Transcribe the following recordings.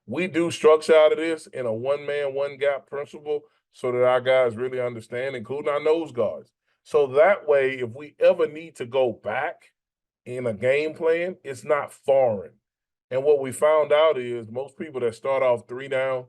We do structure out of this in a one-man, one-gap principle so that our guys really understand, including our nose guards. So that way, if we ever need to go back in a game plan, it's not foreign. And what we found out is most people that start off 3 down,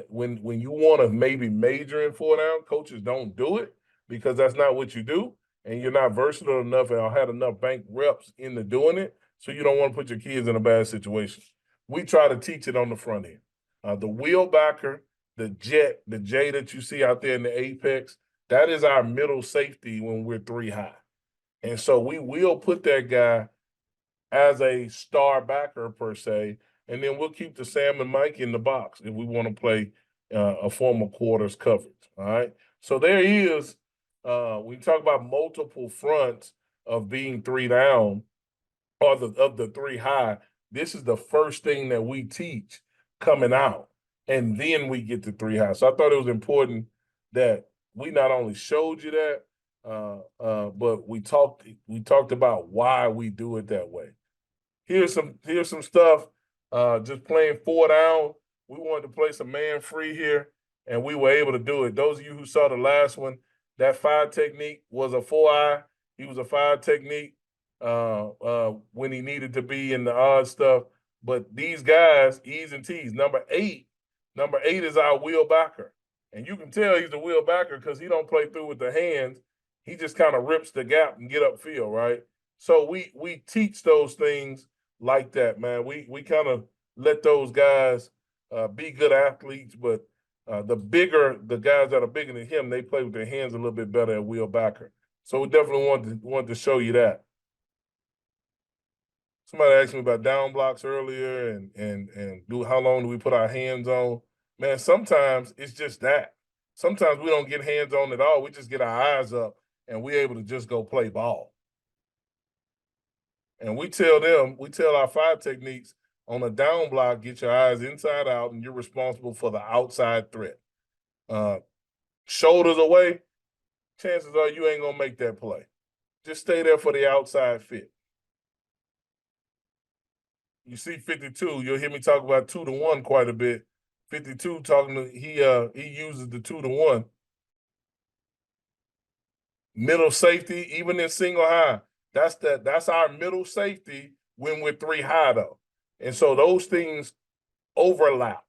when you want to maybe major in 4 down, coaches don't do it because that's not what you do, and you're not versatile enough and had enough bank reps into doing it. So you don't want to put your kids in a bad situation. We try to teach it on the front end. The wheel backer, the jet, the J that you see out there in the apex, that is our middle safety when we're 3 high. And so we will put that guy as a star backer per se, and then we'll keep the Sam and Mike in the box if we want to play a form of quarters coverage. All right. So there is, we talk about multiple fronts of being 3 down or of the 3 high. This is the first thing that we teach coming out, and then we get to 3 high. So I thought it was important that we not only showed you that, but we talked about why we do it that way. Here's some stuff. Just playing 4 down. We wanted to play some man free here, and we were able to do it. Those of you who saw the last one, that 5 technique was a 4-eye. He was a 5 technique when he needed to be in the odd stuff. But these guys, E's and T's. Number eight is our wheel backer. And you can tell he's a wheel backer because he don't play through with the hands. He just kind of rips the gap and get upfield, right? So we teach those things like that, man. We kind of let those guys be good athletes, but the guys that are bigger than him, they play with their hands a little bit better at wheel backer. So we definitely wanted to show you that. Somebody asked me about down blocks earlier and how long do we put our hands on? Man, sometimes it's just that. Sometimes we don't get hands on at all. We just get our eyes up and we're able to just go play ball. And we tell our 5 techniques on a down block, get your eyes inside out, and you're responsible for the outside threat. Shoulders away, chances are you ain't gonna make that play. Just stay there for the outside fit. You see 52, you'll hear me talk about 2-to-1 quite a bit. 52 he uses the 2-to-1. Middle safety, even in single high. That's our middle safety when we're 3 high though. And so those things overlap.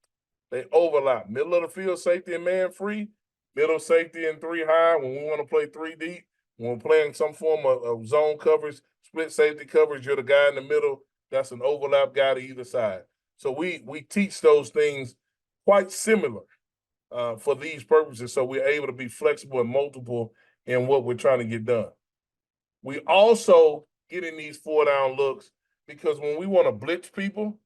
They overlap. Middle of the field safety and man free, middle safety and 3 high when we want to play 3 deep. When we're playing some form of zone coverage, split safety coverage, you're the guy in the middle. That's an overlap guy to either side. So we teach those things quite similar for these purposes. So we're able to be flexible and multiple in what we're trying to get done. We also get in these 4-down looks because when we want to blitz people,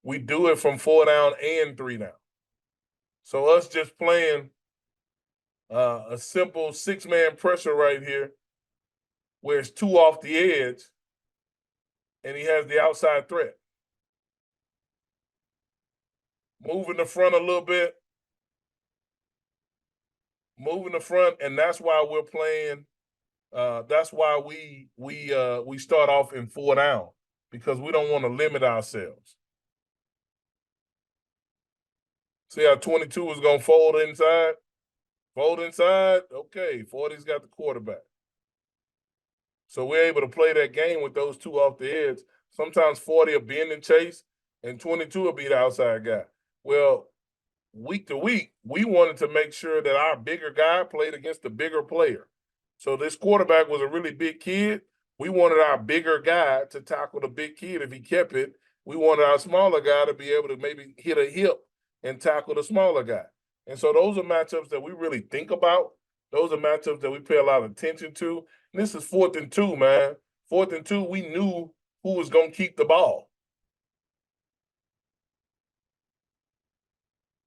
we do it from 4 down and 3 down. So us just playing a simple 6-man pressure right here, where it's 2 off the edge, and he has the outside threat. Moving the front a little bit. Moving the front, and that's why we're playing. That's why we start off in 4 down because we don't want to limit ourselves. See how 22 is going to fold inside? Fold inside. Okay, 40's got the quarterback. So we're able to play that game with those 2 off the edge. Sometimes 40 will bend and chase, and 22 will be the outside guy. Well, week to week, we wanted to make sure that our bigger guy played against the bigger player. So this quarterback was a really big kid. We wanted our bigger guy to tackle the big kid if he kept it. We wanted our smaller guy to be able to maybe hit a hip and tackle the smaller guy. And so those are matchups that we really think about. Those are matchups that we pay a lot of attention to. And this is 4th and 2, man. 4th and 2, we knew who was going to keep the ball.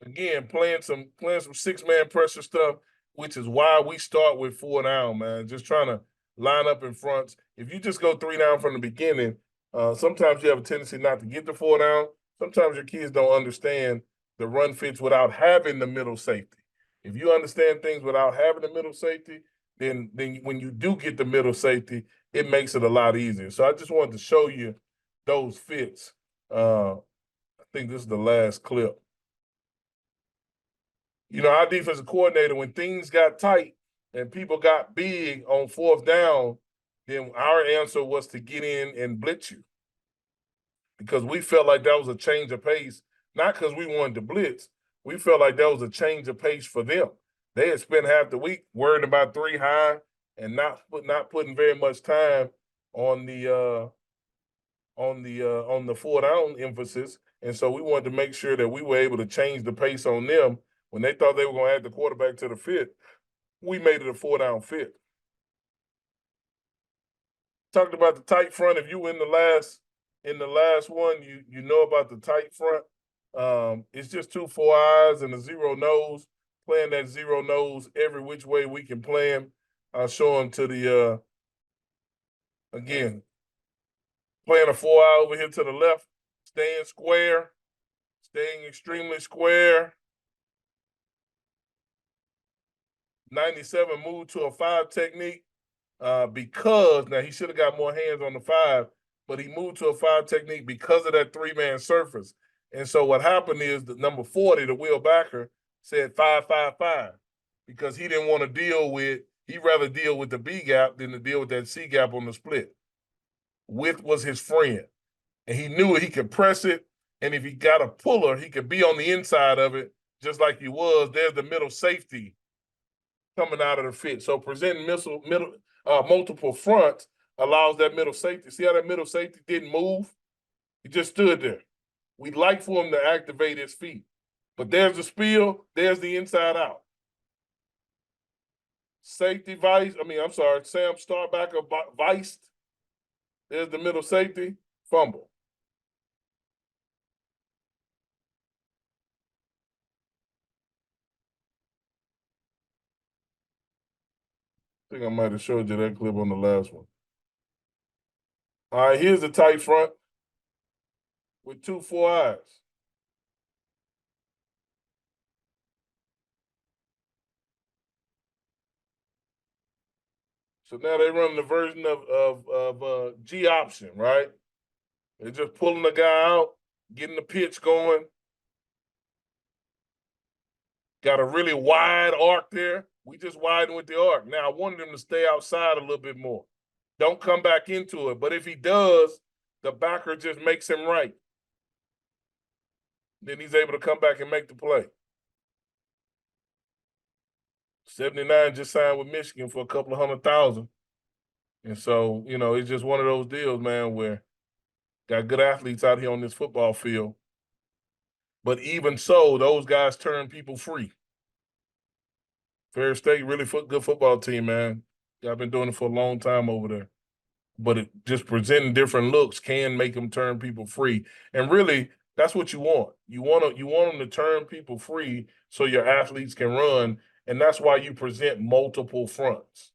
Again, playing some 6-man pressure stuff, which is why we start with 4 down, man. Just trying to line up in fronts. If you just go 3 down from the beginning, sometimes you have a tendency not to get to 4 down. Sometimes your kids don't understand the run fits without having the middle safety. If you understand things without having the middle safety, then when you do get the middle safety, it makes it a lot easier. So I just wanted to show you those fits think this is the last clip. You know, our defensive coordinator, when things got tight and people got big on fourth down, then our answer was to get in and blitz you because we felt like that was a change of pace, not because we wanted to blitz. We felt like that was a change of pace for them. They had spent half the week worrying about three high and not putting very much time on the on the four down emphasis. And so we wanted to make sure that we were able to change the pace on them when they thought they were going to add the quarterback to the fit. We made it a four down fit. Talked about the tight front. If you were in the last one, you know about the tight front. It's just 2 4 eyes and a zero nose. Playing that zero nose every which way we can play him. I'll show him to the again, playing a 4 eye over here to the left, staying square, staying extremely square. 97 moved to a 5 technique because now he should have got more hands on the 5, but he moved to a 5 technique because of that 3-man surface. And so what happened is the number 40, the wheel backer, said 5-5-5 because he didn't want to he'd rather deal with the B gap than to deal with that C gap on the split. Width was his friend. And he knew he could press it. And if he got a puller, he could be on the inside of it, just like he was. There's the middle safety coming out of the fit. So presenting multiple fronts allows that middle safety. See how that middle safety didn't move? He just stood there. We'd like for him to activate his feet. But there's the spill, there's the inside out. Safety Sam Starbacker viced. There's the middle safety, fumble. I think I might have showed you that clip on the last one. All right, here's the tight front with 2 4 eyes. So now they run the version of G option, right? They're just pulling the guy out, getting the pitch going. Got a really wide arc there. We just widen with the arc. Now, I wanted him to stay outside a little bit more. Don't come back into it. But if he does, the backer just makes him right. Then he's able to come back and make the play. 79 just signed with Michigan for a couple of $100,000. And so, you know, it's just one of those deals, man, where got good athletes out here on this football field. But even so, those guys turn people free. Ferris State, really good football team, man. I've been doing it for a long time over there. But just presenting different looks can make them turn people free. And really, that's what you want. You want them to turn people free so your athletes can run. And that's why you present multiple fronts.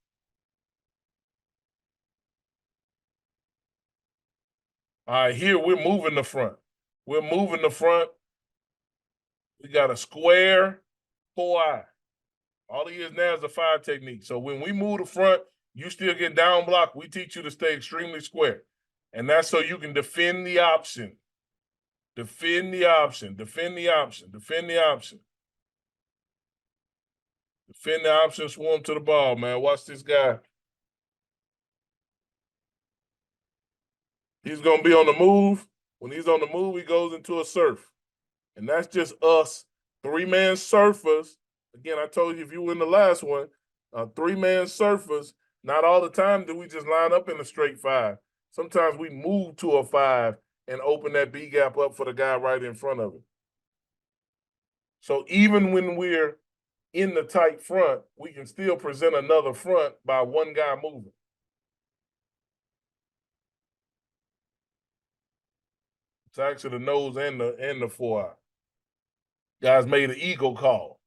All right, here we're moving the front. We're moving the front. We got a square 4 eye. All he is now is a 5 technique. So when we move the front, you still get down block. We teach you to stay extremely square. And that's so you can defend the option. Defend the option. Defend the option. Defend the option. Defend the option, swarm to the ball, man. Watch this guy. He's going to be on the move. When he's on the move, he goes into a surf. And that's just us, 3-man surfers. Again, I told you if you were in the last one, 3-man surfers, not all the time do we just line up in a straight 5. Sometimes we move to a 5 and open that B gap up for the guy right in front of it. So even when we're in the tight front, we can still present another front by one guy moving. It's actually the nose and the 4 eye. Guys made an eagle call.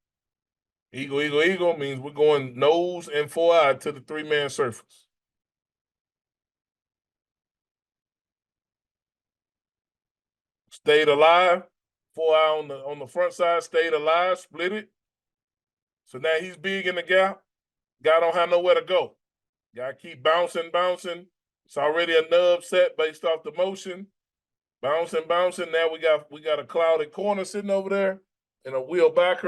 Eagle means we're going nose and 4 eye to the 3-man surface. Stayed alive. 4 eye on the front side, stayed alive, split it. So now he's big in the gap. Guy don't have nowhere to go. Guy keep bouncing. It's already a nub set based off the motion. Bouncing. Now we got a clouded corner sitting over there and a wheel backer